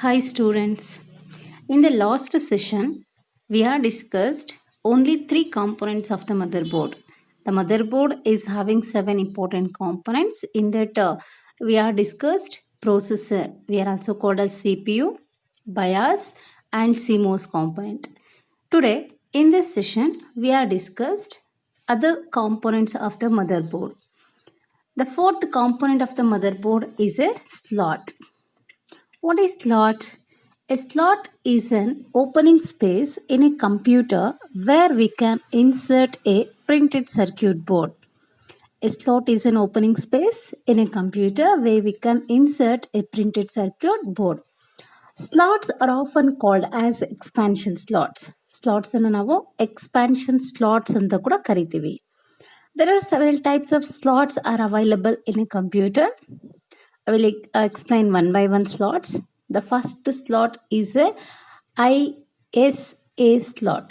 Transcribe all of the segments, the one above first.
Hi students. In the last session, we have discussed only three components of the motherboard. The motherboard is having seven important components. In that, we have discussed processor. We are also called as CPU, BIOS, and CMOS component. Today, in this session, we have discussed other components of the motherboard. The fourth component of the motherboard is a slot. What is slot? A slot is an opening space in a computer where we can insert a printed circuit board. A slot is an opening space in a computer where we can insert a printed circuit board. Slots are often called as expansion slots. Slots ಅನ್ನು ನಾವು expansion slots ಅಂತ ಕೂಡ ಕರಿತೀವಿ. There are several types of slots are available in a computer. I will explain one by one slots. The first slot is a ISA slot.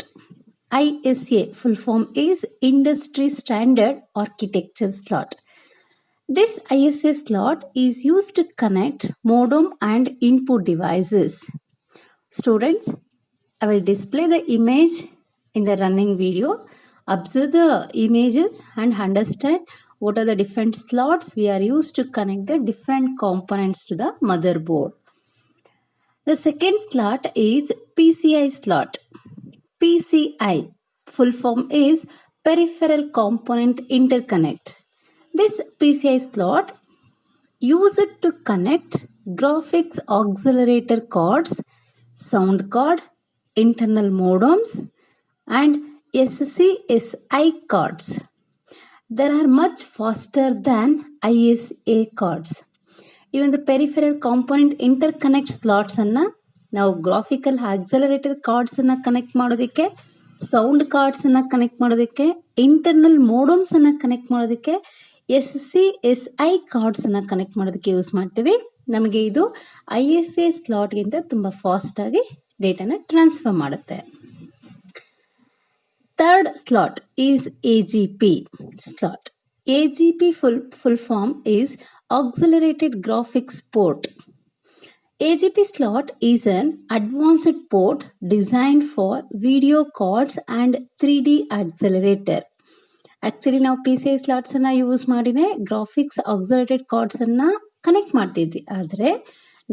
ISA full form is Industry Standard Architecture slot. This ISA slot is used to connect modem and input devices. Students, I will display the image in the running video. Observe the images and understand what are the different slots we are used to connect the different components to the motherboard. The second slot is PCI slot. PCI full form is Peripheral Component Interconnect. This PCI slot used to connect graphics accelerator cards, sound card, internal modems, and SCSI cards. They are much faster than ISA cards. Even the peripheral component interconnect slots ಅನ್ನ ನಾವು graphical accelerator cards ಅನ್ನ connect ಮಾಡೋದಕ್ಕೆ, sound cards ಅನ್ನ connect ಮಾಡೋದಕ್ಕೆ, internal ಮೋಡಮ್ಸ್ ಅನ್ನ connect ಮಾಡೋದಕ್ಕೆ, SCSI cards ಅನ್ನ connect ಮಾಡೋದಕ್ಕೆ ಯೂಸ್ ಮಾಡ್ತೀವಿ. ನಮಗೆ ಇದು ISA ಸ್ಲಾಟ್ಗಿಂತ ತುಂಬಾ ಫಾಸ್ಟ್ ಆಗಿ ಡೇಟಾನ ಟ್ರಾನ್ಸ್ಫರ್ ಮಾಡುತ್ತೆ. Third slot is AGP slot. AGP full form is Accelerated Graphics Port. AGP slot is an advanced port designed for video cards and 3D accelerator. Actually, ನಾವು PCI slots ಅನ್ನ use ಮಾಡಿನೇ graphics accelerated cards ಅನ್ನ connect ಮಾಡ್ತಿದ್ವಿ. ಆದರೆ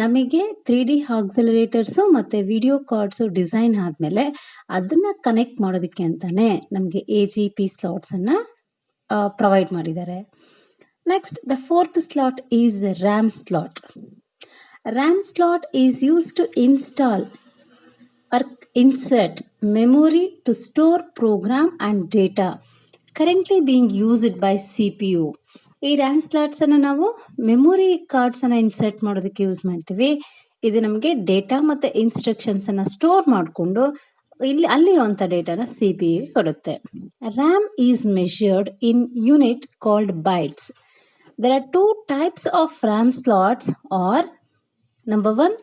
ನಮಗೆ 3D ಆಕ್ಸಲರೇಟರ್ಸು ಮತ್ತು video cards design ಆದಮೇಲೆ ಅದನ್ನು ಕನೆಕ್ಟ್ ಮಾಡೋದಕ್ಕೆ ಅಂತಾನೆ ನಮಗೆ AGP ಸ್ಲಾಟ್ಸನ್ನು ಪ್ರೊವೈಡ್ ಮಾಡಿದ್ದಾರೆ. Next the fourth slot is RAM slot. RAM slot is used to install or insert memory to store program and data currently being used by CPU. ಈ RAM slots ಅನ್ನು ನಾವು memory cards ಅನ್ನ insert ಮಾಡೋದಕ್ಕೆ use ಮಾಡ್ತೀವಿ. ಇದು ನಮಗೆ data ಮತ್ತೆ instructions ಅನ್ನ ಸ್ಟೋರ್ ಮಾಡಿಕೊಂಡು ಅಲ್ಲಿರುವಂತ ಡೇಟಾನ CPU ಕೊಡುತ್ತೆ. RAM is measured in unit called bites. There are two types of RAM slots or number one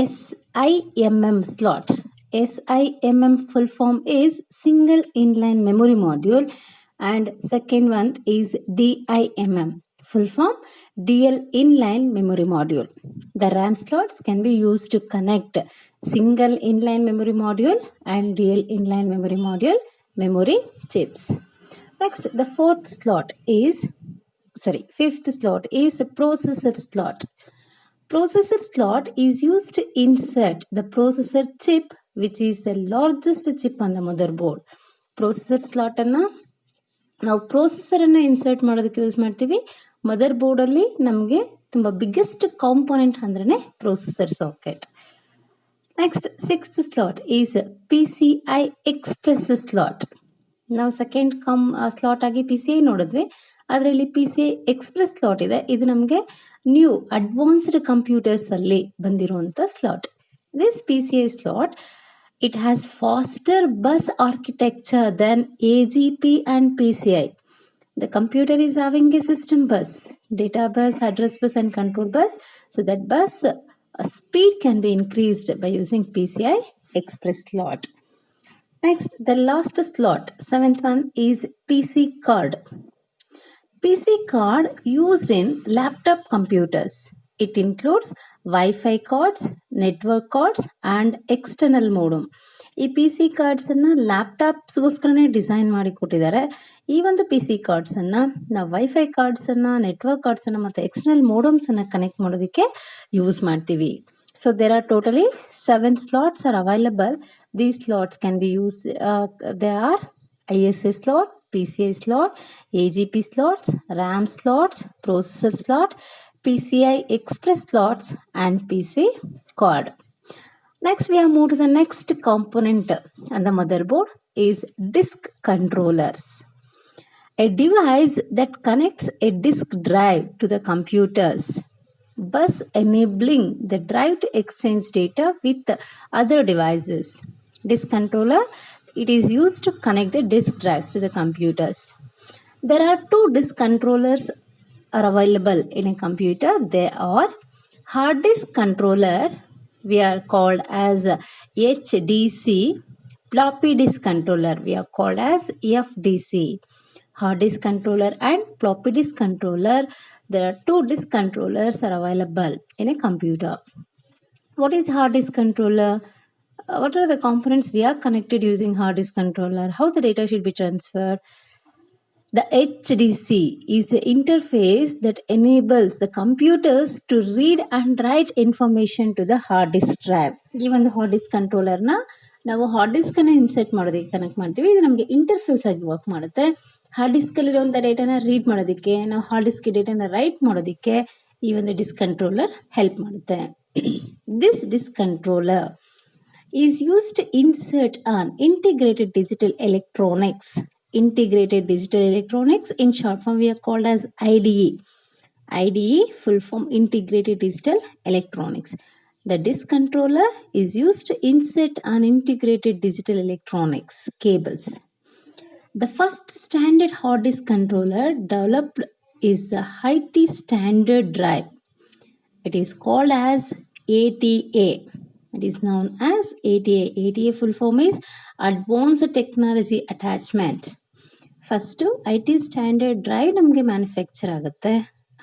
SIMM slot. SIMM full form is Single Inline Memory Module and second one is DIMM full form Dual Inline Memory Module. The RAM slots can be used to connect Single Inline Memory Module and Dual Inline Memory Module memory chips. Next, the fifth slot is processor slot. Processor slot is used to insert the processor chip, which is the largest chip on the motherboard. Processor slot ಅನ್ನ ನಾವು processor ಅನ್ನ insert ಮಾಡೋದಕ್ಕೆ use ಮಾಡ್ತೀವಿ. Mother board ಅಲ್ಲಿ ನಮಗೆ ತುಂಬಾ biggest component ಅಂದ್ರೆ processor socket. Next sixth slot is PCI express slot. ನಾವು ಸೆಕೆಂಡ್ ಸ್ಲಾಟ್ ಆಗಿ PCI ನೋಡಿದ್ವಿ, ಅದರಲ್ಲಿ PCI ಎಕ್ಸ್ಪ್ರೆಸ್ ಸ್ಲಾಟ್ ಇದೆ. ಇದು ನಮಗೆ ನ್ಯೂ ಅಡ್ವಾನ್ಸ್ಡ್ ಕಂಪ್ಯೂಟರ್ಸ್ ಅಲ್ಲಿ ಬಂದಿರುವಂತ slot. This PCI slot, it has faster bus architecture than AGP and PCI. The computer is having a system bus, data bus, address bus and control bus. So that bus speed can be increased by using PCI express slot. Next, the last slot, seventh one is PC card. PC card used in laptop computers. It includes Wi-Fi cards, network cards and external modem. ಈ P C ಕಾರ್ಡ್ಸನ್ನು ಲ್ಯಾಪ್ಟಾಪ್ಸ್ಗೋಸ್ಕರನೇ design ಮಾಡಿ ಕೊಟ್ಟಿದ್ದಾರೆ. ಈ ಒಂದು P C ಕಾರ್ಡ್ಸನ್ನು ನಾವು wifi ಕಾರ್ಡ್ಸನ್ನು, network ಕಾರ್ಡ್ಸನ್ನು ಮತ್ತು external ಮೋಡಮ್ಸನ್ನು connect ಮಾಡೋದಕ್ಕೆ ಯೂಸ್ ಮಾಡ್ತೀವಿ. So there are totally 7 slots are available. These slots can be used, they are ISA slot, PCI slot, AGP slots, RAM slots, processor slot, PCI Express slots and PC card. Next we have moved to the next component on the motherboard is disk controllers. A device that connects a disk drive to the computers, thus enabling the drive to exchange data with other devices. Disk controller, it is used to connect the disk drives to the computers. There are 2 disk controllers are available in a computer. They are hard disk controller, we are called as HDC. Floppy disk controller, we are called as FDC. Hard disk controller and floppy disk controller, there are 2 disk controllers are available in a computer. What is hard disk controller? What are the components we are connected using hard disk controller? How the data should be transferred? The HDC is the interface that enables the computers to read and write information to the hard disk drive. ಈ ಒಂದು hard disk ಕಂಟ್ರೋಲರ್ನ ನಾವು hard ಡಿಸ್ಕನ್ನು insert ಮಾಡೋದಕ್ಕೆ connect ಮಾಡ್ತೀವಿ. ಇದು ನಮಗೆ interface ಆಗಿ work ಮಾಡುತ್ತೆ. Hard ಡಿಸ್ಕಲ್ಲಿರುವಂಥ ಡೇಟಾನ read ಮಾಡೋದಕ್ಕೆ, ನಾವು ಹಾರ್ಡ್ ಡಿಸ್ಕ್ ಡೇಟಾನ ರೈಟ್ ಮಾಡೋದಕ್ಕೆ ಈ ಒಂದು ಡಿಸ್ಕ್ ಕಂಟ್ರೋಲರ್ ಹೆಲ್ಪ್ ಮಾಡುತ್ತೆ. This disk controller is used to insert on integrated digital electronics. Integrated digital electronics, in short form we are called as IDE. IDE, full form integrated digital electronics. The disk controller is used to insert an integrated digital electronics cables. The first standard hard disk controller developed is the IT standard drive. It is called as ATA. It is known as ATA. ATA full form is Advanced Technology Attachment. First IT standard drive ನಮಗೆ manufacture ಆಗುತ್ತೆ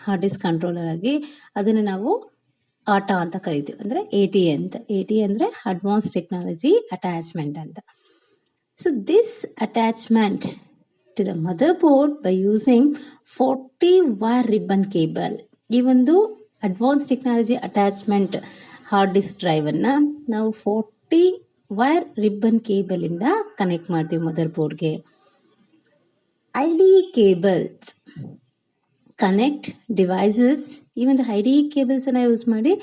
hard disk controller ಆಗಿ. ಅದನ್ನು ನಾವು ಆಟಾ ಅಂತ ಕರಿತೀವಿ, ಅಂದರೆ ATA ಅಂತ. ATA ಅಂದರೆ ಅಡ್ವಾನ್ಸ್ ಟೆಕ್ನಾಲಜಿ ಅಟ್ಯಾಚ್ಮೆಂಟ್ ಅಂತ. So this attachment to the mother board by using 40 wire ribbon cable. ಈ ಒಂದು advance technology attachment hard disk ಡ್ರೈವನ್ನು ನಾವು 40 wire ribbon ಕೇಬಲಿಂದ ಕನೆಕ್ಟ್ ಮಾಡ್ತೀವಿ ಮದರ್ ಬೋರ್ಡ್ಗೆ. IDE cables connect devices. ಈ ಒಂದು IDE ಕೇಬಲ್ಸನ್ನು ಯೂಸ್ ಮಾಡಿ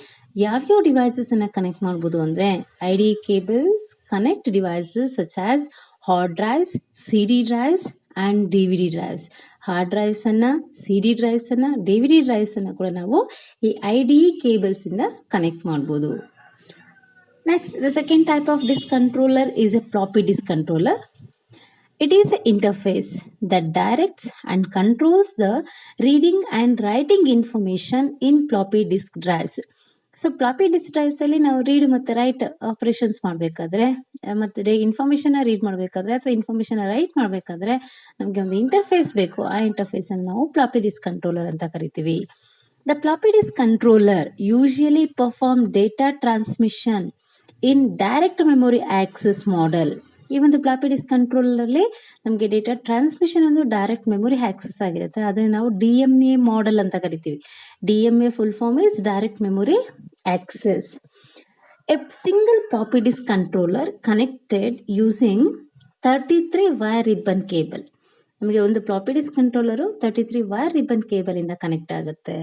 ಯಾವ್ಯಾವ ಡಿವೈಸಸನ್ನು ಕನೆಕ್ಟ್ ಮಾಡ್ಬೋದು ಅಂದರೆ, IDE cables connect devices such as hard drives, CD drives and DVD drives. Hard ಡ್ರೈವ್ಸನ್ನು, CD ಡ್ರೈವ್ಸನ್ನು, DVD ಡ್ರೈವ್ಸನ್ನು ಕೂಡ ನಾವು ಈ IDE ಕೇಬಲ್ಸಿಂದ ಕನೆಕ್ಟ್ ಮಾಡ್ಬೋದು. Next, the second type of disk controller is a floppy disk controller. It is an interface that directs and controls the reading and writing information in floppy disk drives. So floppy disk ಡ್ರೈವ್ಸಲ್ಲಿ ನಾವು read ಮತ್ತು right operations ಮಾಡಬೇಕಾದ್ರೆ, ಮತ್ತು ಇನ್ಫಾರ್ಮೇಷನ್ನ read ಮಾಡಬೇಕಾದ್ರೆ ಅಥವಾ ಇನ್ಫಾರ್ಮೇಷನ್ನ right ಮಾಡಬೇಕಾದ್ರೆ ನಮಗೆ ಒಂದು ಇಂಟರ್ಫೇಸ್ ಬೇಕು. ಆ ಇಂಟರ್ಫೇಸನ್ನು ನಾವು ಫ್ಲಾಪಿ ಡಿಸ್ಕ್ ಕಂಟ್ರೋಲರ್ ಅಂತ ಕರಿತೀವಿ. The floppy disk controller usually perform data transmission in direct memory access model. ಈ ಒಂದು ಫ್ಲಾಪಿ ಡಿಸ್ಕ್ ಕಂಟ್ರೋಲರಲ್ಲಿ ನಮಗೆ ಡೇಟಾ ಟ್ರಾನ್ಸ್ಮಿಷನ್ ಒಂದು ಡೈರೆಕ್ಟ್ ಮೆಮೊರಿ ಆಕ್ಸೆಸ್ ಆಗಿರುತ್ತೆ. ಅದನ್ನು ನಾವು DMA ಮಾಡೆಲ್ ಅಂತ ಕರಿತೀವಿ. DMA full form is direct memory access. A single floppy disk controller connected using 33 wire ribbon cable. ನಮಗೆ ಒಂದು floppy disk controller 33 wire ribbon ಕೇಬಲಿಂದ ಕನೆಕ್ಟ್ ಆಗುತ್ತೆ.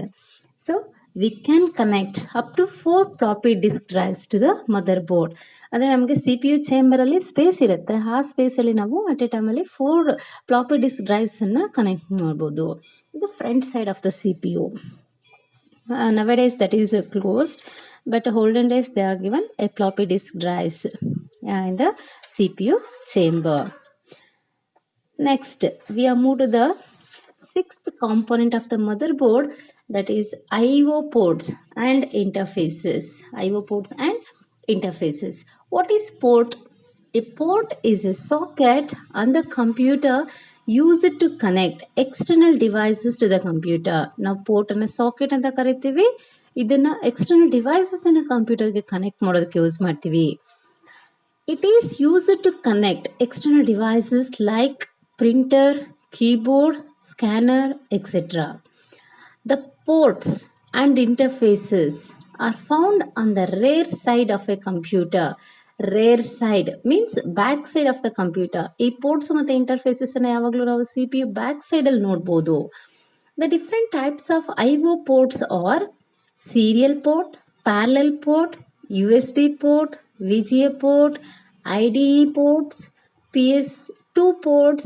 So we can connect up to 4 floppy disk drives to the motherboard. ಅಂದರೆ ನಮಗೆ CPU ಚೇಂಬರಲ್ಲಿ space ಇರುತ್ತೆ. ಆ ಸ್ಪೇಸಲ್ಲಿ ನಾವು at A ಟೈಮಲ್ಲಿ 4 ಫ್ಲಾಪಿ ಡಿಸ್ಕ್ ಡ್ರೈವ್ಸನ್ನು ಕನೆಕ್ಟ್ ಮಾಡ್ಬೋದು. ಇದು front side of the CPU. Nowadays that is closed, but olden days they are given a floppy disk drives in the CPU chamber. Next, we are moved to the 6th component of the motherboard, that is IO ports and interfaces. IO ports and interfaces. What is port? A port is a socket on the computer used to connect external devices to the computer. ನಾವು port ಅನ್ನು socket ಅಂತ ಕರಿತೀವಿ. ಇದನ್ನ external devices ಅನ್ನ ಕಂಪ್ಯೂಟರ್ಗೆ connect ಮಾಡೋದಕ್ಕೆ use ಮಾಡ್ತೀವಿ. It is used to connect external devices like printer, keyboard, scanner, etc. The ports and interfaces are found on the rear side of a computer. Rear side means back side of the computer. ಈ ports ಮತ್ತು interfaces ಅನ್ನ ಯಾವಾಗಲೂ ನಾವು CPU back side ಅಲ್ಲಿ ನೋಡಬಹುದು. The different types of I/O ports are serial port, parallel port, USB port, VGA port, IDE ports, PS2 ports,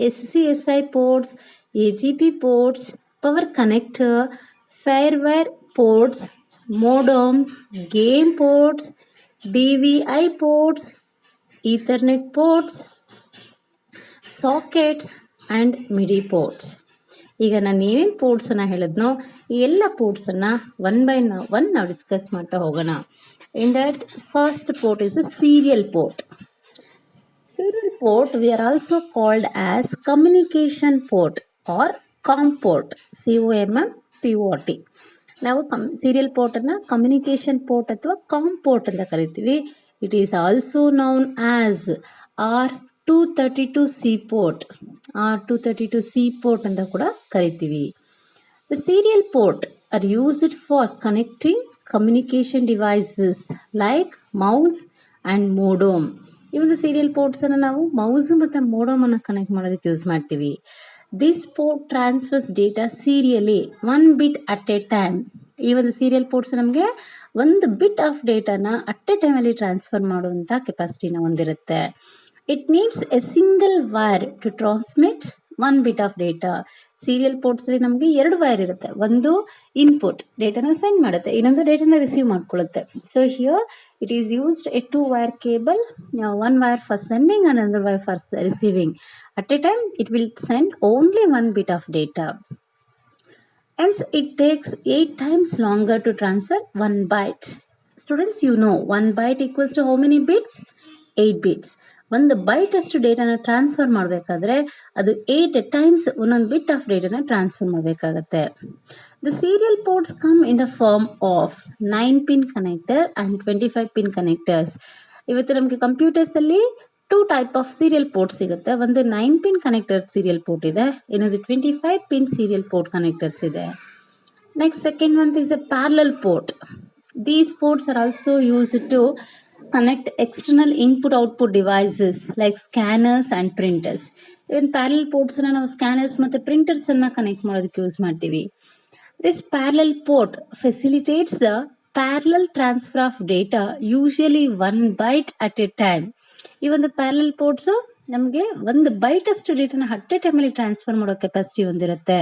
SCSI ports, AGP ports, power connector, firewire ports, modem, game ports, DVI ports, Ethernet ports, sockets and MIDI ports. ಈಗ ನಾನು ಏನೇನು ಪೋರ್ಟ್ಸನ್ನು ಹೇಳಿದ್ನೋ ಈ ಎಲ್ಲ ಪೋರ್ಟ್ಸನ್ನು one by one ನಾವು discuss ಮಾಡ್ತಾ ಹೋಗೋಣ. In that first port is a serial port. Serial port we are also called as communication port or com port, COMMPORT. ನಾವು ಸೀರಿಯಲ್ ಪೋರ್ಟನ್ನು ಕಮ್ಯುನಿಕೇಷನ್ ಪೋರ್ಟ್ ಅಥವಾ ಕಾಮ್ ಪೋರ್ಟ್ ಅಂತ ಕರಿತೀವಿ. It is also known as R232C port, R232C port ಅಂತ ಕೂಡ ಕರಿತೀವಿ. The serial port are used for connecting communication devices like mouse and modem. ಈ ಒಂದು ಸೀರಿಯಲ್ ಪೋರ್ಟ್ಸ್ ಅನ್ನು ನಾವು ಮೌಸ್ ಮತ್ತು ಮೋಡಮ್ ಅನ್ನು ಕನೆಕ್ಟ್ ಮಾಡೋದಕ್ಕೆ ಯೂಸ್ ಮಾಡ್ತೀವಿ. This port transfers data serially 1 bit at a time. ಈ ಒಂದು ಸೀರಿಯಲ್ ಪೋರ್ಟ್ಸ್ ನಮಗೆ 1 bit ಆಫ್ ಡೇಟಾನ ಅಟ್ ಎ ಟೈಮಲ್ಲಿ ಟ್ರಾನ್ಸ್ಫರ್ ಮಾಡುವಂಥ ಕೆಪಾಸಿಟಿನ ಹೊಂದಿರುತ್ತೆ. It needs a single wire to transmit 1 bit of data. Serial ಪೋರ್ಟ್ಸಲ್ಲಿ ನಮಗೆ 2 ವೈರ್ ಇರುತ್ತೆ. ಒಂದು ಇನ್ಪುಟ್ ಡೇಟಾನ ಸೆಂಡ್ ಮಾಡುತ್ತೆ, ಇನ್ನೊಂದು ಡೇಟಾನ ರಿಸೀವ್ ಮಾಡ್ಕೊಳ್ಳುತ್ತೆ. So here it is used a 2 wire cable, 1 wire for sending and another wire for receiving. At a time it will send only 1 bit of data. Hence it takes 8 times longer to transfer 1 byte. Students, you know 1 byte equals to how many bits? 8 bits. 1 byte ಅಷ್ಟು ಡೇಟಾನ transfer ಮಾಡಬೇಕಾದ್ರೆ ಅದು 8 times ಒಂದೊಂದು bit of ಡೇಟಾನ transfer ಮಾಡಬೇಕಾಗತ್ತೆ. The serial ports come in the form of 9 pin connector and 25 pin connectors. ಇವತ್ತು ನಮಗೆ ಕಂಪ್ಯೂಟರ್ಸಲ್ಲಿ 2 type ಆಫ್ ಸೀರಿಯಲ್ ಪೋರ್ಟ್ ಸಿಗುತ್ತೆ. ಒಂದು 9 pin ಕನೆಕ್ಟರ್ ಸೀರಿಯಲ್ ಪೋರ್ಟ್ ಇದೆ, ಇನ್ನೊಂದು 25 pin ಸೀರಿಯಲ್ ಪೋರ್ಟ್ ಕನೆಕ್ಟರ್ಸ್ ಇದೆ. Next second one is a parallel port. These ports are also used to connect external input output devices like scanners and printers. Even parallel ports ಅನ್ನು ನಾವು scanners ಮತ್ತು printers ಅನ್ನ connect ಮಾಡೋದಕ್ಕೆ use ಮಾಡ್ತೀವಿ. This parallel port facilitates the parallel transfer of data, usually 1 byte at a time. ಈ ಒಂದು parallel ports ನಮಗೆ 1 byte ಅಷ್ಟು ಡೇಟಾನ ಅಟ್ ಎ ಟೈಮಲ್ಲಿ ಟ್ರಾನ್ಸ್ಫರ್ ಮಾಡೋ ಕೆಪಾಸಿಟಿ ಹೊಂದಿರುತ್ತೆ.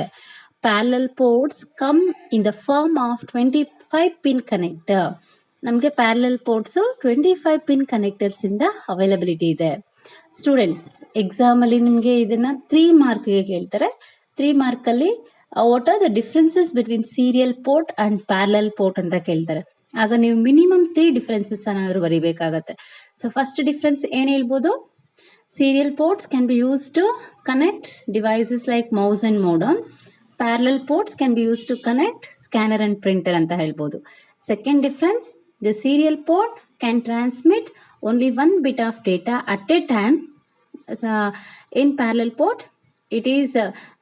Parallel ports come in the form of 25 pin connector. ನಮಗೆ parallel ports 25 pin connectors ಇಂದ availability ಇದೆ. ಸ್ಟೂಡೆಂಟ್ಸ್, ಎಕ್ಸಾಮಲ್ಲಿ ನಿಮಗೆ ಇದನ್ನು 3 ಮಾರ್ಕ್ಗೆ ಕೇಳ್ತಾರೆ. 3 ಮಾರ್ಕಲ್ಲಿ what are the differences between serial port and parallel port ಅಂತ ಕೇಳ್ತಾರೆ. ಆಗ ನೀವು ಮಿನಿಮಮ್ 3 ಡಿಫ್ರೆನ್ಸಸ್ ಏನಾದರೂ ಬರೀಬೇಕಾಗತ್ತೆ. ಸೊ ಫಸ್ಟ್ ಡಿಫ್ರೆನ್ಸ್ ಏನು ಹೇಳ್ಬೋದು? Serial ports can be use to connect devices like mouse and modem. Parallel ports can be use to connect scanner and printer ಅಂತ ಹೇಳ್ಬೋದು. Second difference, the serial port can transmit only 1 bit of data at a time. In parallel port, it is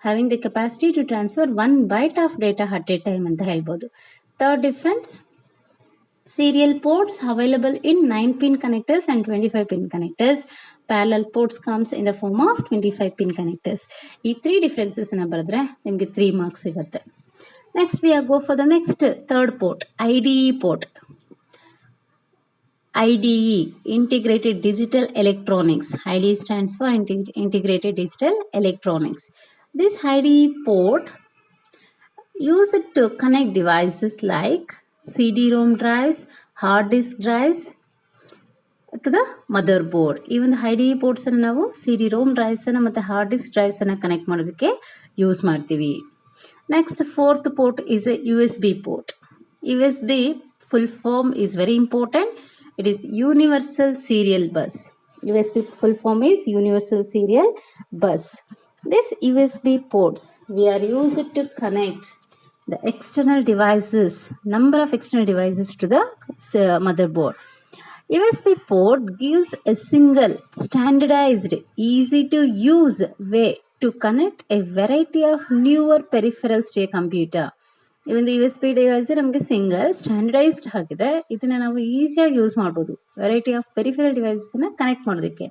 having the capacity to transfer 1 byte of data at a time ಅಂತ ಹೇಳ್ಬೋದು. Third difference, serial ports available in 9 pin connectors and 25 pin connectors. Parallel ports comes in the form of 25 pin connectors. ಈ 3 differences ಅನ್ನ ಬರೆದ್ರೆ ನಿಮಗೆ 3 marks ಸಿಗುತ್ತೆ. Next we go for the next third port, IDE port. IDE, Integrated Digital Electronics. IDE stands for Integrated Digital Electronics. This IDE port used to connect devices like CD-ROM drives, hard disk drives to the motherboard. Even the IDE ports ಅನ್ನು ನಾವು CD-ROM drives ಅನ್ನು ಮತ್ತು hard disk drives ಅನ್ನು connect ಮಾಡೋದಕ್ಕೆ use ಮಾಡ್ತೀವಿ. Next, fourth port is a USB port. USB full form is very important. It is Universal Serial Bus. USB full form is Universal Serial Bus. This USB ports we are used to connect the external devices, number of external devices to the motherboard. USB port gives a single, standardized, easy to use way to connect a variety of newer peripherals to a computer. ಈ ಒಂದು U S B device ನಮಗೆ single standardised ಆಗಿದೆ. ಇದನ್ನ ನಾವು ಈಸಿಯಾಗಿ use ಮಾಡ್ಬೋದು variety of peripheral ಡಿವೈಸಸ್ನ connect ಮಾಡೋದಕ್ಕೆ.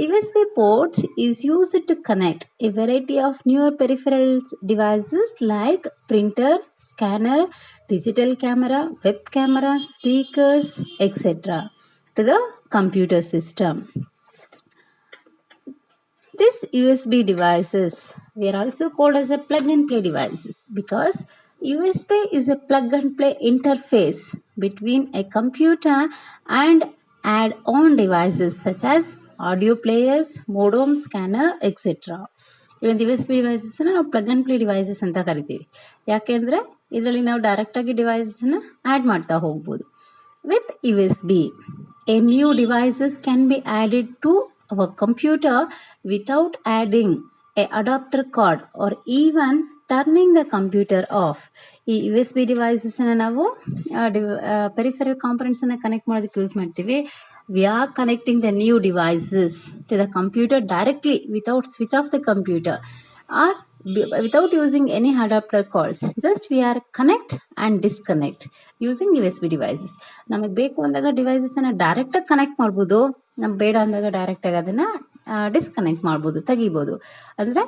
USB ports is used to connect a variety of newer peripheral devices like printer, scanner, digital camera, web camera, speakers, etc. to the computer system. These USB devices were also called as a plug and play devices because USB is a plug and play interface between a computer and add-on devices such as audio players, modem, scanner, etc. ಇವೊಂದು U S B ಡಿವೈಸಸ್ನ ನಾವು plug and play devices ಅಂತ ಕರಿತೀವಿ. ಯಾಕೆಂದರೆ ಇದರಲ್ಲಿ ನಾವು ಡೈರೆಕ್ಟಾಗಿ ಡಿವೈಸಸ್ನ add ಮಾಡ್ತಾ ಹೋಗ್ಬೋದು. With U S B a new devices can be added to our computer without adding a adapter cord or even turning the computer off. ಈ ಯು ಎಸ್ ಬಿ ಡಿವೈಸಸ್ನ ನಾವು ಪೆರಿಫೆರಲ್ ಕಾಂಪೊನೆಂಟ್ಸನ್ನು ಕನೆಕ್ಟ್ ಮಾಡೋದಕ್ಕೆ ಯೂಸ್ ಮಾಡ್ತೀವಿ. We are connecting the new devices to the computer directly without switch off the computer or without using any adapter cords. Just we are connect and disconnect using USB devices. ನಮಗೆ ಬೇಕು ಅಂದಾಗ ಡಿವೈಸಸ್ನ ಡೈರೆಕ್ಟಾಗಿ connect ಮಾಡ್ಬೋದು, ನಮ್ಗೆ ಬೇಡ ಅಂದಾಗ ಡೈರೆಕ್ಟಾಗಿ ಅದನ್ನು ಡಿಸ್ಕನೆಕ್ಟ್ ಮಾಡ್ಬೋದು, ತೆಗಿಬೋದು. ಅಂದರೆ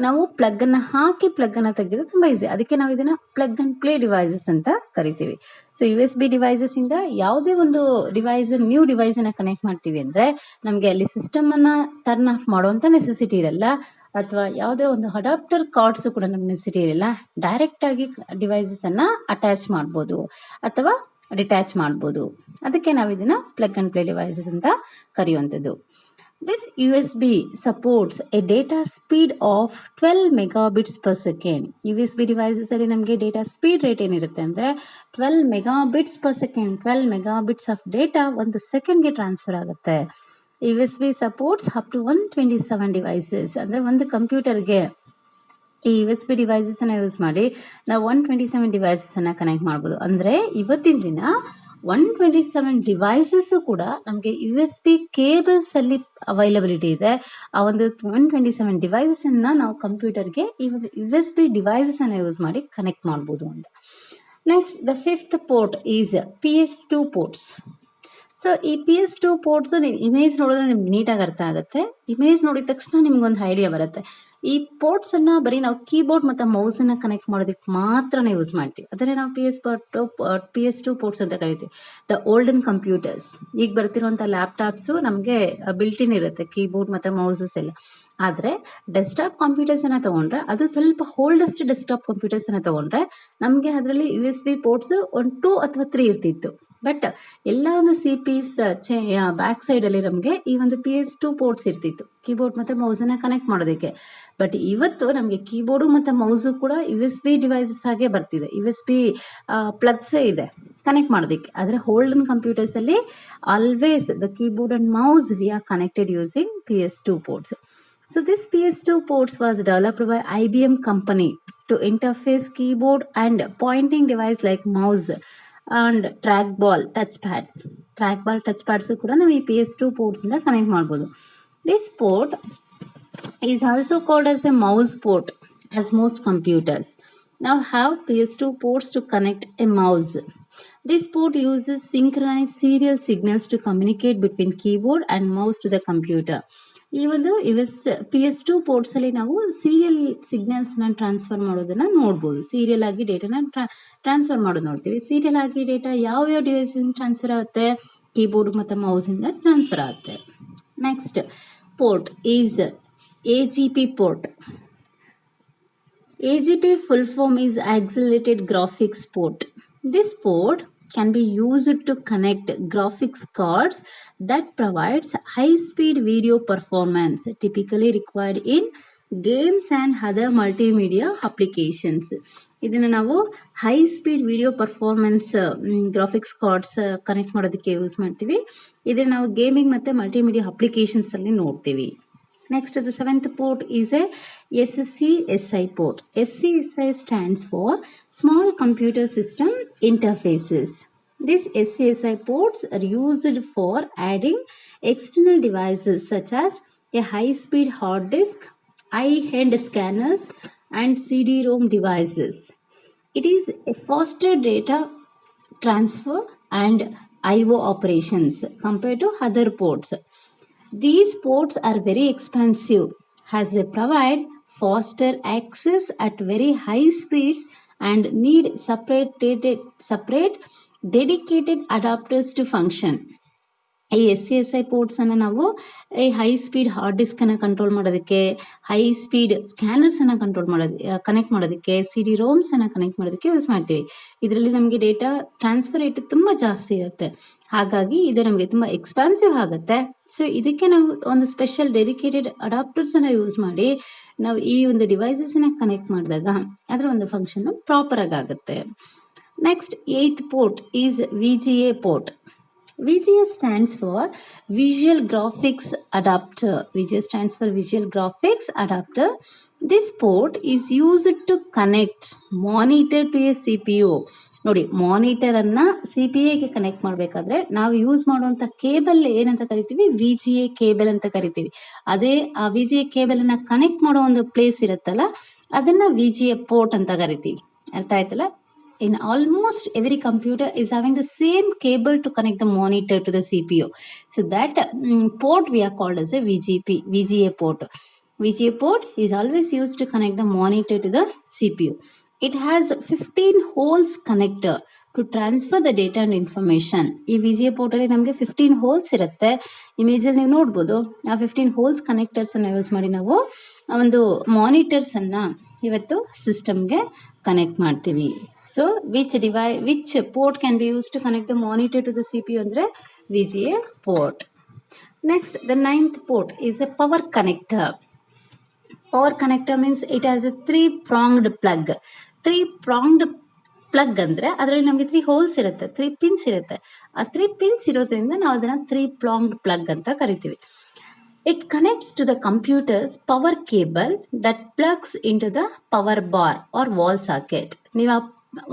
ನಾವು ಪ್ಲಗ್ಗನ್ನು ಹಾಕಿ ಪ್ಲಗ್ಗನ್ನು ತೆಗೆಯೋದು ತುಂಬ ಈಸಿ. ಅದಕ್ಕೆ ನಾವು ಇದನ್ನು ಪ್ಲಗ್ ಆ್ಯಂಡ್ ಪ್ಲೇ ಡಿವೈಸಸ್ ಅಂತ ಕರಿತೀವಿ. ಸೊ ಯು ಎಸ್ ಬಿ ಡಿವೈಸಸ್ಸಿಂದ ಯಾವುದೇ ಒಂದು ಡಿವೈಸ್ ನ್ಯೂ ಡಿವೈಸನ್ನು ಕನೆಕ್ಟ್ ಮಾಡ್ತೀವಿ ಅಂದರೆ ನಮಗೆ ಅಲ್ಲಿ ಸಿಸ್ಟಮನ್ನು ಟರ್ನ್ ಆಫ್ ಮಾಡುವಂಥ ನೆಸೆಸಿಟಿ ಇರಲ್ಲ, ಅಥವಾ ಯಾವುದೇ ಒಂದು ಅಡಾಪ್ಟರ್ ಕಾರ್ಡ್ಸು ಕೂಡ ನಮ್ಗೆ ನೆಸೆಸಿಟಿ ಇರಲ್ಲ. ಡೈರೆಕ್ಟಾಗಿ ಡಿವೈಸಸನ್ನು ಅಟ್ಯಾಚ್ ಮಾಡ್ಬೋದು ಅಥವಾ ಡಿಟ್ಯಾಚ್ ಮಾಡ್ಬೋದು. ಅದಕ್ಕೆ ನಾವು ಇದನ್ನು ಪ್ಲಗ್ ಆ್ಯಂಡ್ ಪ್ಲೇ ಡಿವೈಸಸ್ ಅಂತ ಕರೆಯುವಂಥದ್ದು. This USB supports a data speed of 12 megabits per second. USB devices ಅಲ್ಲಿ ನಮಗೆ ಡೇಟಾ ಸ್ಪೀಡ್ ರೇಟ್ ಏನಿರುತ್ತೆ ಅಂದರೆ 12 megabits per second. 12 megabits of data ಒಂದು ಸೆಕೆಂಡ್ಗೆ ಟ್ರಾನ್ಸ್ಫರ್ ಆಗುತ್ತೆ. USB supports up to 127 devices. ಅಂದರೆ ಒಂದು ಕಂಪ್ಯೂಟರ್ಗೆ ಈ ಯು ಎಸ್ ಬಿ ಡಿವೈಸಸ್ಸನ್ನು ಯೂಸ್ ಮಾಡಿ ನಾವು 127 ಡಿವೈಸಸ್ಸನ್ನು ಕನೆಕ್ಟ್ ಮಾಡ್ಬೋದು. ಅಂದರೆ ಇವತ್ತಿನ ದಿನ 127 ಡಿವೈಸಸ್ಸು ಕೂಡ ನಮಗೆ ಯು ಎಸ್ ಬಿ ಕೇಬಲ್ಸಲ್ಲಿ ಅವೈಲಬಿಲಿಟಿ ಇದೆ. ಆ ಒಂದು 127 ಡಿವೈಸಸ್ಸನ್ನು ನಾವು ಕಂಪ್ಯೂಟರ್ಗೆ ಈ ಒಂದು ಯು ಎಸ್ ಬಿ ಡಿವೈಸಸ್ಸನ್ನು ಯೂಸ್ ಮಾಡಿ ಕನೆಕ್ಟ್ ಮಾಡ್ಬೋದು ಅಂತ. Next the fifth port is PS2 ports. So ಈ PS2 ಪೋರ್ಟ್ಸು ನೀವು ಇಮೇಜ್ ನೋಡಿದ್ರೆ ನಿಮ್ಗೆ ನೀಟಾಗಿ ಅರ್ಥ ಆಗುತ್ತೆ. ಇಮೇಜ್ ನೋಡಿದ ತಕ್ಷಣ ನಿಮ್ಗೊಂದು ಐಡಿಯಾ ಬರುತ್ತೆ. ಈ ಪೋರ್ಟ್ಸನ್ನು ಬರೀ ನಾವು ಕೀಬೋರ್ಡ್ ಮತ್ತು ಮೌಸನ್ನು ಕನೆಕ್ಟ್ ಮಾಡೋದಕ್ಕೆ ಮಾತ್ರ ಯೂಸ್ ಮಾಡ್ತೀವಿ. ಅದನ್ನೇ ನಾವು PS2 ಪೋರ್ಟ್ಸ್ ಅಂತ ಕರಿತೀವಿ. ದ ಓಲ್ಡನ್ ಕಂಪ್ಯೂಟರ್ಸ್, ಈಗ ಬರ್ತಿರುವಂಥ ಲ್ಯಾಪ್ಟಾಪ್ಸು ನಮಗೆ ಬಿಲ್ಟಿನ್ ಇರುತ್ತೆ ಕೀಬೋರ್ಡ್ ಮತ್ತು ಮೌಸಸ್ ಎಲ್ಲ. ಆದರೆ ಡೆಸ್ಕ್ಟಾಪ್ ಕಂಪ್ಯೂಟರ್ಸನ್ನು ತೊಗೊಂಡ್ರೆ, ಅದು ಸ್ವಲ್ಪ ಓಲ್ಡೆಸ್ಟ್ ಡೆಸ್ಕ್ಟಾಪ್ ಕಂಪ್ಯೂಟರ್ಸನ್ನು ತೊಗೊಂಡ್ರೆ ನಮಗೆ ಅದರಲ್ಲಿ ಯು ಎಸ್ ಬಿ ಪೋರ್ಟ್ಸು 1, 2 ಅಥವಾ 3 ಇರ್ತಿತ್ತು. ಬಟ್ ಎಲ್ಲ ಒಂದು CPs ಬ್ಯಾಕ್ ಸೈಡಲ್ಲಿ ನಮಗೆ ಈ ಒಂದು PS2 ಪೋರ್ಟ್ಸ್ ಇರ್ತಿತ್ತು ಕೀಬೋರ್ಡ್ ಮತ್ತು ಮೌಸನ್ನು ಕನೆಕ್ಟ್ ಮಾಡೋದಕ್ಕೆ. ಬಟ್ ಇವತ್ತು ನಮಗೆ ಕೀಬೋರ್ಡು ಮತ್ತು ಮೌಸು ಕೂಡ ಯು ಎಸ್ ಬಿ ಡಿವೈಸಸ್ ಆಗೇ ಬರ್ತಿದೆ. ಯು ಎಸ್ ಬಿ ಪ್ಲಗ್ಸೇ ಇದೆ ಕನೆಕ್ಟ್ ಮಾಡೋದಕ್ಕೆ. ಆದರೆ ಓಲ್ಡನ್ ಕಂಪ್ಯೂಟರ್ಸಲ್ಲಿ always the keyboard and mouse we are connected using PS2 ports. So this PS2 ports was developed by IBM company to interface keyboard and pointing device like mouse and trackball touchpads. Trackball touchpads ಕೂಡ ನಾವು ಈ PS2 ports ಇಂದ connect ಮಾಡ್ಬೋದು. This port is also called as a mouse port, as most computers now have PS2 ports to connect a mouse. This port uses synchronized serial signals to communicate between keyboard and mouse to the computer. ಈ ಒಂದು PS2 ಪೋರ್ಟ್ಸಲ್ಲಿ ನಾವು serial ಸಿಗ್ನಲ್ಸ್ನ transfer ಮಾಡೋದನ್ನು ನೋಡ್ಬೋದು. Serial ಆಗಿ ಡೇಟಾನ transfer ಮಾಡೋದು ನೋಡ್ತೀವಿ. Serial ಆಗಿ data ಯಾವ್ಯಾವ ಡಿವೈಸಿಂದ ಟ್ರಾನ್ಸ್ಫರ್ ಆಗುತ್ತೆ? ಕೀಬೋರ್ಡ್ ಮತ್ತು ಮೌಸಿಂದ ಟ್ರಾನ್ಸ್ಫರ್ ಆಗುತ್ತೆ. Next port is AGP port. AGP full form is Accelerated Graphics Port. This port can be used to connect graphics cards that provides high-speed video performance typically required in games and other multimedia applications. ಇದನ್ನು ನಾವು high speed video performance graphics cards connect ಮಾಡೋದಕ್ಕೆ use ಮಾಡ್ತೀವಿ. ಇದನ್ನು ನಾವು gaming ಮತ್ತು multimedia ಅಪ್ಲಿಕೇಶನ್ಸಲ್ಲಿ ನೋಡ್ತೀವಿ. Next, the seventh port is a SCSI port. SCSI stands for Small Computer System Interfaces. These SCSI ports are used for adding external devices such as a high-speed hard disk, high-end scanners, and CD-ROM devices. It is a faster data transfer and I/O operations compared to other ports. These ports are very expensive as they provide faster access at very high speeds and need separate dedicated adapters to function. ಈ SCSI ports ಅನ್ನು ನಾವು ಈ high speed hard disk ಅನ್ನ control ಮಾಡೋದಕ್ಕೆ, high speed scanners ಅನ್ನ connect ಮಾಡೋದಕ್ಕೆ, CD ROMs ಅನ್ನ connect ಮಾಡೋದಕ್ಕೆ ಯೂಸ್ ಮಾಡ್ತೀವಿ. ಇದರಲ್ಲಿ ನಮಗೆ ಡೇಟಾ ಟ್ರಾನ್ಸ್ಫರ್ ರೇಟ್ ತುಂಬಾ ಜಾಸ್ತಿ ಇರುತ್ತೆ, ಹಾಗಾಗಿ ಇದು ನಮಗೆ ತುಂಬಾ ಎಕ್ಸ್ಪೆನ್ಸಿವ್ ಆಗುತ್ತೆ. ಸೊ ಇದಕ್ಕೆ ನಾವು ಒಂದು ಸ್ಪೆಷಲ್ ಡೆಡಿಕೇಟೆಡ್ ಅಡಾಪ್ಟರ್ಸ್ ಅನ್ನ ಯೂಸ್ ಮಾಡಿ ನಾವು ಈ ಒಂದು ಡಿವೈಸಸ್ ಅನ್ನ ಕನೆಕ್ಟ್ ಮಾಡಿದಾಗ ಅದರ ಒಂದು ಫಂಕ್ಷನ್ ಪ್ರಾಪರ್ ಆಗುತ್ತೆ. Next 8th port is VGA port. VGA stands for Visual Graphics Adapter. VGA stands for Visual Graphics Adapter. This port is used to connect monitor to a CPU. ನೋಡಿ, monitor ಅನ್ನ CPA ಗೆ connect ಮಾಡಬೇಕಾದ್ರೆ ನಾವು use ಮಾಡುವಂತ cable ಏನಂತ ಕರಿತೀವಿ? VGA cable ಅಂತ ಕರಿತೀವಿ. ಅದೇ ಆ VGA ಕೇಬಲ್ ಅನ್ನ ಕನೆಕ್ಟ್ ಮಾಡೋ ಒಂದು ಪ್ಲೇಸ್ ಇರುತ್ತಲ್ಲ, ಅದನ್ನ VGA ಪೋರ್ಟ್ ಅಂತ ಕರಿತೀವಿ. ಅರ್ಥ ಆಯ್ತಲ್ಲ? In almost every computer is having the same cable to connect the monitor to the CPU. So that port we are called as a VGA port. VGA port is always used to connect the monitor to the CPU. It has 15 holes connector to transfer the data and information. ಈ VGA port ಅಲ್ಲಿ ನಮಗೆ 15 holes ಇರುತ್ತೆ. Image ಅಲ್ಲಿ ನೀವು ನೋಡ್ಬೋದು. ಆ 15 holes connectors ಅನ್ನ use ಮಾಡಿ ನಾವು ಒಂದು ಮಾನಿಟರ್ಸ್ ಅನ್ನ ಇವತ್ತು ಸಿಸ್ಟಮ್ಗೆ ಕನೆಕ್ಟ್ ಮಾಡ್ತೀವಿ. So which port can be used to connect the monitor to the CPU andre VGA port. Next, the 9th port is a power connector. Power connector means it has a 3-pronged plug. 3-pronged plug ಅಂದ್ರೆ ಅದರಲ್ಲಿ ನಮಗೆ 3 holes ಇರುತ್ತೆ, 3 pins ಇರುತ್ತೆ. ಆ 3 pins ಇರೋದ್ರಿಂದ ನಾವು ಅದನ್ನ 3-pronged plug ಅಂತ ಕರಿತೀವಿ. It connects to the computer's power cable that plugs into the power bar or wall socket. ನೀವು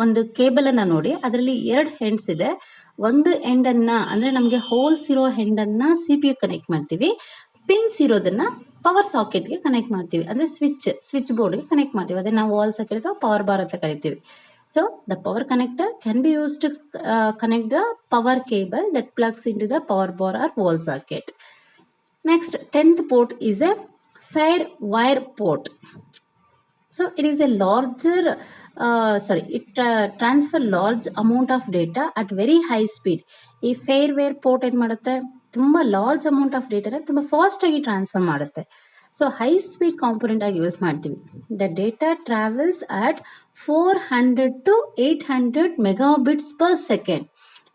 ಒಂದು ಕೇಬಲ್ ಅನ್ನ ನೋಡಿ, ಅದರಲ್ಲಿ 2 ಎಂಡ್ಸ್ ಇದೆ. ಒಂದು ಎಂಡ್ ಅನ್ನ ಅಂದ್ರೆ ನಮಗೆ ಹೋಲ್ಸ್ ಇರೋ ಎಂಡ್ ಅನ್ನ CPU ಕನೆಕ್ಟ್ ಮಾಡ್ತೀವಿ, ಪಿನ್ಸ್ ಇರೋದನ್ನ ಪವರ್ ಸಾಕೆಟ್ಗೆ ಕನೆಕ್ಟ್ ಮಾಡ್ತೀವಿ, ಅಂದ್ರೆ ಸ್ವಿಚ್ ಬೋರ್ಡ್ಗೆ ಕನೆಕ್ಟ್ ಮಾಡ್ತೀವಿ. ಅದನ್ನ ನಾವು ವಾಲ್ ಸಾಕೆಟ್ ಅಥವಾ ಪವರ್ ಬಾರ್ ಅಂತ ಕರಿತೀವಿ. So the power connector can be use to connect the power cable that plugs in to the power bar or wall socket. Next, 10th port is a FireWire port. So it is a transfer large amount of data at very high speed. ಈ FireWire port ಏನು ಮಾಡುತ್ತೆ? ತುಂಬಾ large amount of ಡೇಟಾನ ತುಂಬಾ fast ಆಗಿ transfer ಮಾಡುತ್ತೆ. So high speed component ಆಗಿ use ಮಾಡ್ತೀವಿ. The data travels at 400 to 800 megabits per second.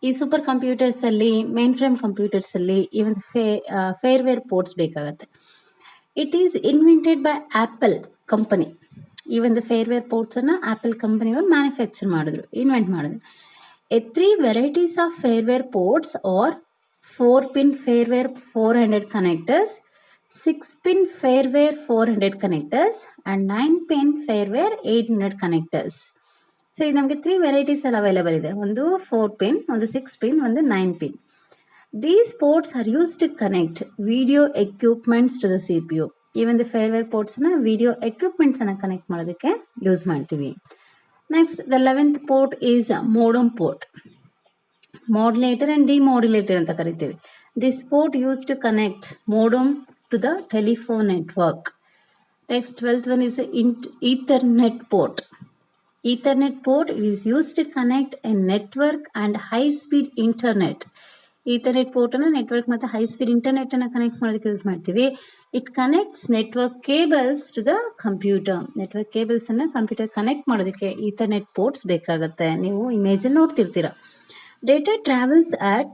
ಈ ಸೂಪರ್ ಕಂಪ್ಯೂಟರ್ಸ್ ಅಲ್ಲಿ, ಮೇನ್ ಫ್ರೇಮ್ ಕಂಪ್ಯೂಟರ್ಸ್ ಅಲ್ಲಿ ಈ ಒಂದು ಫೇರ್ವೇರ್ ಪೋರ್ಟ್ಸ್ ಬೇಕಾಗತ್ತೆ. It is invented by Apple company. ಈ ಒಂದು ಫೇರ್ವೇರ್ ಪೋರ್ಟ್ಸ್ ಅನ್ನ ಆಪಲ್ ಕಂಪನಿಯವರು ಮ್ಯಾನುಫ್ಯಾಕ್ಚರ್ ಇನ್ವೆಂಟ್ ಮಾಡಿದ್ರು. 3 varieties of FireWire ports are 4-pin FireWire 400 connectors, 6-pin FireWire 400 connectors and 9-pin FireWire 800 connectors. So ಇದು ನಮಗೆ 3 ವೆರೈಟೀಸ್ ಅಲ್ಲಿ ಅವೈಲೇಬಲ್ ಇದೆ. ಒಂದು 4-pin, ಒಂದು 6-pin, ಒಂದು 9-pin. These ports are used to connect video equipments to the CPU. ಈ ಒಂದು FireWire ports ನ ವಿಡಿಯೋ ಎಕ್ವಿಪ್ಮೆಂಟ್ಸ್ ಅನ್ನ ಕನೆಕ್ಟ್ ಮಾಡೋದಕ್ಕೆ ಯೂಸ್ ಮಾಡ್ತೀವಿ. Next, the 11th port is modem port. Modulator and demodulator ಅಂತ ಕರಿತೀವಿ. This port used to connect modem to the telephone network. Next, 12th one is Ethernet port. Ethernet port is used to connect a network and high speed internet. Ethernet port ಅನ್ನು network ಮತ್ತು high speed internet ಅನ್ನ connect ಮಾಡೋದಕ್ಕೆ use ಮಾಡ್ತೀವಿ. It connects network cables to the computer. Network cables ಅನ್ನ computer connect ಮಾಡೋದಕ್ಕೆ Ethernet ports ಬೇಕಾಗುತ್ತೆ. ನೀವು image ಅಲ್ಲಿ ನೋಡ್ತಿರ್ತೀರಾ. Data travels at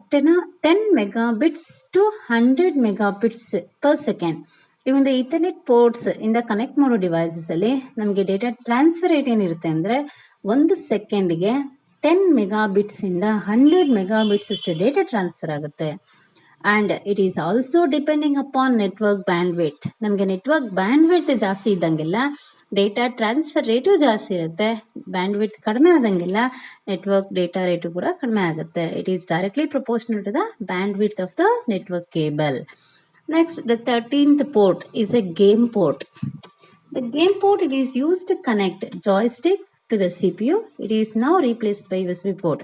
10 megabits to 100 megabits per second. ಈ ಒಂದು ಈಥರ್ನೆಟ್ ಪೋರ್ಟ್ಸ್ ಇಂದ ಕನೆಕ್ಟ್ ಮಾಡೋ ಡಿವೈಸಸ್ ಅಲ್ಲಿ ನಮಗೆ ಡೇಟಾ ಟ್ರಾನ್ಸ್ಫರ್ ರೇಟ್ ಏನಿರುತ್ತೆ ಅಂದ್ರೆ 1 ಸೆಕೆಂಡ್ಗೆ 10 ಮೆಗಾಬಿಟ್ಸ್ ಇಂದ 100 ಮೆಗಾಬಿಟ್ಸ್ ಅಷ್ಟು ಡೇಟಾ ಟ್ರಾನ್ಸ್ಫರ್ ಆಗುತ್ತೆ. and it is also depending upon network bandwidth. ನಮಗೆ ನೆಟ್ವರ್ಕ್ ಬ್ಯಾಂಡ್ವಿಡ್ತ್ ಜಾಸ್ತಿ ಇದ್ದಂಗೆಲ್ಲ ಡೇಟಾ ಟ್ರಾನ್ಸ್ಫರ್ ರೇಟು ಜಾಸ್ತಿ ಇರುತ್ತೆ, ಬ್ಯಾಂಡ್ವಿಡ್ತ್ ಕಡಿಮೆ ಆದಂಗೆಲ್ಲ ನೆಟ್ವರ್ಕ್ ಡೇಟಾ ರೇಟು ಕೂಡ ಕಡಿಮೆ ಆಗುತ್ತೆ. It is directly proportional to the bandwidth of the network cable. Next, the 13th port is a game port. The game port, it is used to connect joystick to the CPU. It is now replaced by USB port.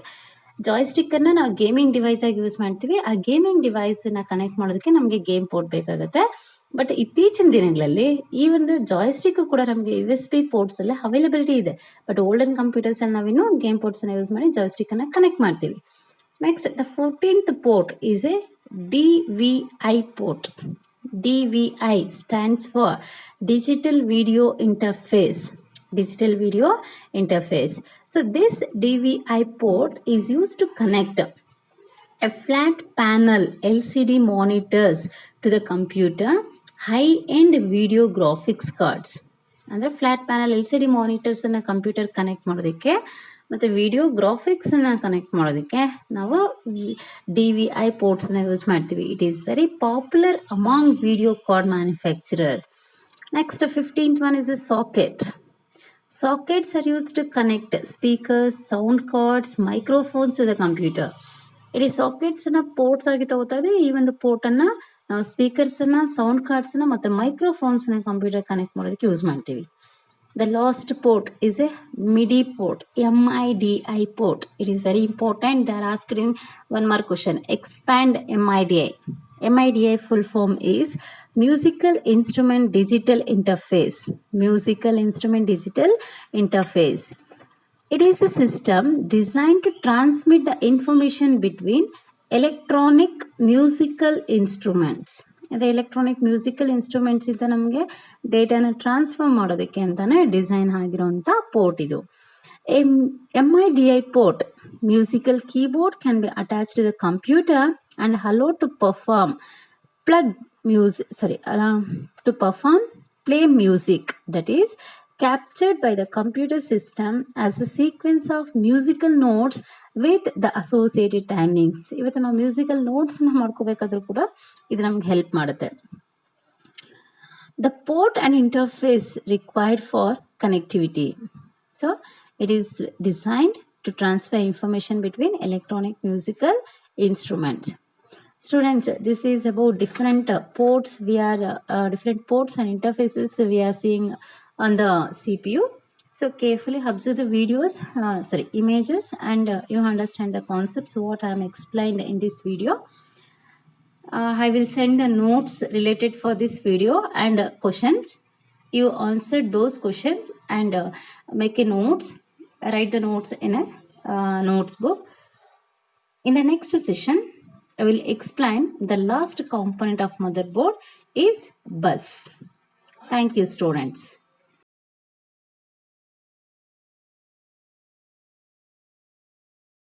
Joystick ಅನ್ನ ನಾವು gaming device ಆಗಿ use ಮಾಡ್ತೀವಿ. ಆ gaming device ನ connect ಮಾಡೋದಕ್ಕೆ ನಮಗೆ game port ಬೇಕಾಗುತ್ತೆ. But ಇತ್ತೀಚಿನ ದಿನಗಳಲ್ಲಿ ಈ ಒಂದು ಜಾಯ್ಸ್ಟಿಕ್ ಕೂಡ ನಮಗೆ USB ಪೋರ್ಟ್ಸ್ ಅಲ್ಲಿ ಅವೈಲಬಿಲಿಟಿ ಇದೆ. ಬಟ್ ಓಲ್ಡನ್ ಕಂಪ್ಯೂಟರ್ಸ್ ಅಲ್ಲಿ ನಾವಿನ್ನು ಗೇಮ್ ಪೋರ್ಟ್ಸ್ ಅನ್ನ ಯೂಸ್ ಮಾಡಿ ಜಾಯ್ಸ್ಟಿಕ್ ಅನ್ನ ಕನೆಕ್ಟ್ ಮಾಡ್ತೀವಿ. Next, the 14th port is a DVI port. DVI stands for Digital Video Interface. Digital Video Interface. So this DVI port is used to connect a flat panel LCD monitors to the computer, high-end video graphics cards. ಅಂದರೆ flat panel LCD monitors ಅನ್ನ computer connect ಮಾಡೋದಕ್ಕೆ ಮತ್ತು video graphics ಅನ್ನ connect ಮಾಡೋದಕ್ಕೆ ನಾವು DVI ports ನ use ಮಾಡ್ತೀವಿ. It is very popular among video card manufacturer. Next 15th one is a socket. Sockets are used to connect speakers, sound cards, microphones to the computer. ಇಲ್ಲಿ sockets ನ ports ಆಗಿ ತಗೋತಾ ಇದೆ. ಈ ಒಂದು port ಅನ್ನ ನಾವು ಸ್ಪೀಕರ್ಸ್ ಅನ್ನ, ಸೌಂಡ್ ಕಾರ್ಡ್ಸ್ ನ ಮತ್ತೆ ಮೈಕ್ರೋಫೋನ್ಸ್ ನ ಕಂಪ್ಯೂಟರ್ ಕನೆಕ್ಟ್ ಮಾಡೋದಕ್ಕೆ ಯೂಸ್ ಮಾಡ್ತೀವಿ. The last port is a MIDI port. MIDI port. It is very important. They are asking one more question. Expand MIDI. MIDI full form is Musical Instrument Digital Interface. Musical Instrument Digital Interface. It is a system designed to transmit the information between electronic musical instruments. ಅದು electronic musical instruments ಇಂದ ನಮಗೆ ಡೇಟಾನ transfer ಮಾಡೋದಕ್ಕೆ ಅಂತಾನೆ design ಆಗಿರುವಂಥ port ಇದು. MIDI port, musical keyboard can be attached to the computer and allowed to perform play music that is captured by the computer system as a sequence of musical notes with the associated timings. ಇವತ್ತು ನಾವು musical notes ಮಾಡ್ಕೋಬೇಕಾದ್ರೂ ಕೂಡ ಇದು ನಮ್ಗೆ help ಮಾಡುತ್ತೆ. The port and interface required for connectivity. So it is designed to transfer information between electronic musical instruments. Students, this is about different ports. We are different ports and interfaces we are seeing on the CPU. So carefully observe the videos, images, and you understand the concepts what I am explained in this video. I will send the notes related for this video and questions. You answer those questions and make a notes. Write the notes in a notes book. In the next session, I will explain the last component of motherboard is bus. Thank you, students.